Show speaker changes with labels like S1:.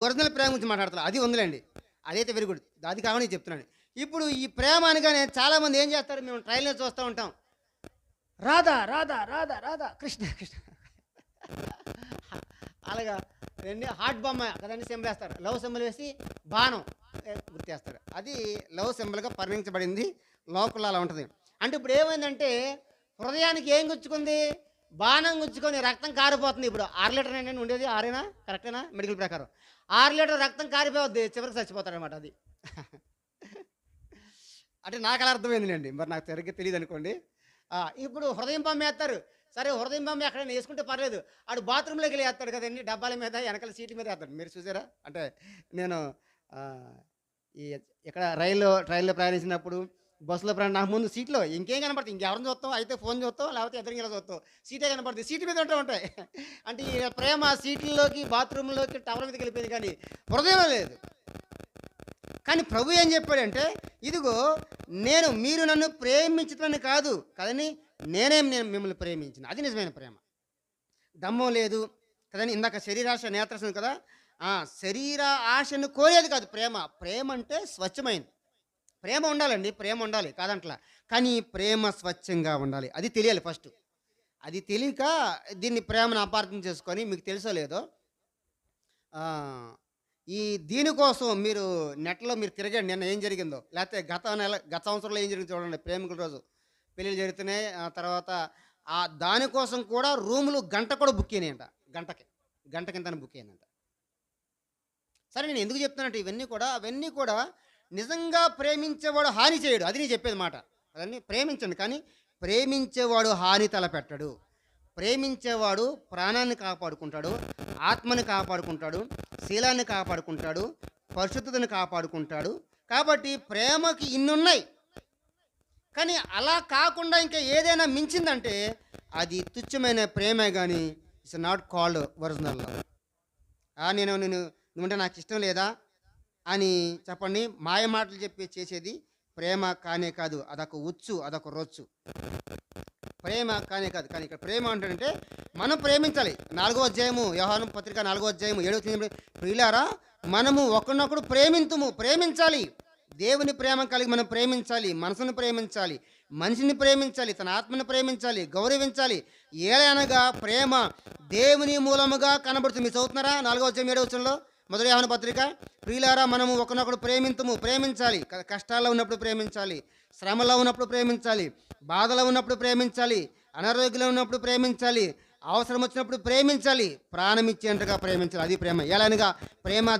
S1: Original ప్రేమ గురించి మాట్లాడతాను. అది ఉందిలేండి. అదైతే వెరీ గుడ్. అది కాకుండా నేను చెప్తున్నాను. ఇప్పుడు ఈ ప్రేమ అనగానే చాలామంది ఏం చేస్తారు, మేము ట్రైన్‌లో చూస్తూ ఉంటాం. రాధా, రాధా, రాధా, రాధా, కృష్ణ, కృష్ణ. అలాగా ఏండి హార్ట్ బొమ్మ కదండీ సింబల్ ఏస్తారు. లవ్ సింబల్ వేసి బాణం గుర్తేస్తాడు. అది లవ్ సింబల్‌గా పరిగణించబడింది. లోకంలో అలా ఉంటది. అంటే ఇప్పుడు ఏమైందంటే హృదయానికి ఏం గుచ్చుకుంది? బాణం గుచ్చుకొని రక్తం కారిపోతుంది. ఇప్పుడు 6 లీటర్ ఏంటండి ఉండేది? 6 కరెక్టేనా? మెడికల్ ప్రకారం. 6 లీటర్ రక్తం కారిపోద్ది. చివరికి చచ్చిపోతాడనమాట అది. అంటే నాకలా అర్థమైందిలెండి. మరి నాకు సరిగ్గా తెలీదనుకోండి. ఇప్పుడు హృదయం పంప్ ఏత్తారు. సరే హృదయం పంప్ ఎక్కడైనా యేసుకుంటే పర్లేదు. ఆడు బాత్రూమ్‌లోకెళ్ళి ఏత్తాడు కదండీ! డబ్బాల మీద, ఎనకాల సీట్ల మీద ఏత్తాడు. మీరు చూసారా? అంటే నేను ఆహ్, ఈ ఇక్కడ ట్రైన్‌లో ప్రయాణించినప్పుడు, బస్సులో నాకు ముందు సీట్‌లో ఇంకేం కనపడతాయి? ఇంకెవరిని చూత్తాం? అయితే ఫోన్ చూత్తాం, లేకపోతే ఎదురుగా ఇలా చూత్తాం. సీటే కనపడతాయి. సీటు మీద ఉంటూ ఉంటాయి. అంటే ఈ ప్రేమ సీట్లలోకి, బాత్రూమ్‌లోకి, టవల్ మీదకెళ్ళిపోయింది కానీ హృదయంలో లేదు. కానీ ప్రభు ఏం చెప్పాడంటే, ఇదిగో మీరు నన్ను ప్రేమించటమని కాదు కదండి, నేను మిమ్మల్ని ప్రేమించిన. అది నిజమైన ప్రేమ. దమ్మం లేదు కదండి. ఇందాక శరీరాశ నేత్రసం కదా. శరీర ఆశను కోరేది కాదు ప్రేమ. ప్రేమ అంటే స్వచ్ఛమైంది. ప్రేమ ఉండాలండి. ప్రేమ ఉండాలి కాదంట్లా. కానీ ప్రేమ స్వచ్ఛంగా ఉండాలి. అది తెలియాలి ఫస్ట్. అది తెలియక దీన్ని ప్రేమను అపార్థం చేసుకొని, మీకు తెలుసో లేదో ఆహ్, ఈ దీనికోసం మీరు నెట్‌లో మీరు తిరగండి నిన్న ఏం జరిగిందో. లేకపోతే గత సంవత్సరంలో ఏం జరిగిందో చూడండి. ప్రేమికుల రోజు పెళ్ళిళ్ళు జరుగుతున్నాయి. తర్వాత దానికోసం కూడా రూములు గంట కూడా బుక్ అయినాయంట. గంటకి. గంటకింతని బుక్ అయిందంట. సరే నేను ఎందుకు చెప్తున్నానంటే అవన్నీ కూడా నిజంగా ప్రేమించేవాడు హాని చేయడు. అది నేను చెప్పేది మాట. అవన్నీ ప్రేమించండి. కానీ ప్రేమించేవాడు హాని తలపెట్టడు. ప్రేమించేవాడు ప్రాణాన్ని కాపాడుకుంటాడు, ఆత్మని కాపాడుకుంటాడు, శీలాన్ని కాపాడుకుంటాడు, పరిశుద్ధతను కాపాడుకుంటాడు. కాబట్టి ప్రేమకి ఇన్నున్నాయి. కానీ అలా కాకుండా ఇంకా ఏదైనా మించిందంటే అది తుచ్చమైన ప్రేమే గాని it's not called original love. నువ్వంటే నాకు ఇష్టం లేదా అని చెప్పండి మాయ మాటలు చెప్పి చేసేది ప్రేమ కానే కాదు. అదొక ఉచ్చు, అదొక రొచ్చు. ప్రేమ కానే కాదు. కానీ ఇక్కడ ప్రేమ అంటాడంటే మనం ప్రేమించాలి. 4వ అధ్యాయము యోహాను పత్రిక 4వ అధ్యాయము 7వ వచనం, ప్రియులారా మనము ఒకరినొకడు ప్రేమించాలి. దేవుని ప్రేమ కలిగి మనం ప్రేమించాలి. మనసును ప్రేమించాలి, మనిషిని ప్రేమించాలి, తన ఆత్మని ప్రేమించాలి, గౌరవించాలి. ఏలనగా ప్రేమ దేవుని మూలముగా కనబడుతుంది. మీరు చదువుతున్నారా? 4వ అధ్యాయం 7వ వచనంలో మొదటి యోహాను పత్రిక, ప్రియులారా మనము ఒకరినొకడు ప్రేమించాలి. కష్టాల్లో ఉన్నప్పుడు ప్రేమించాలి, శ్రమలో ఉన్నప్పుడు ప్రేమించాలి, బాధలో ఉన్నప్పుడు ప్రేమించాలి, అనారోగ్యంలో ఉన్నప్పుడు ప్రేమించాలి, అవసరం వచ్చినప్పుడు ప్రేమించాలి, ప్రాణం ఇచ్చేంతగా ప్రేమించాలి. అది ప్రేమ. ఎలానగా ప్రేమ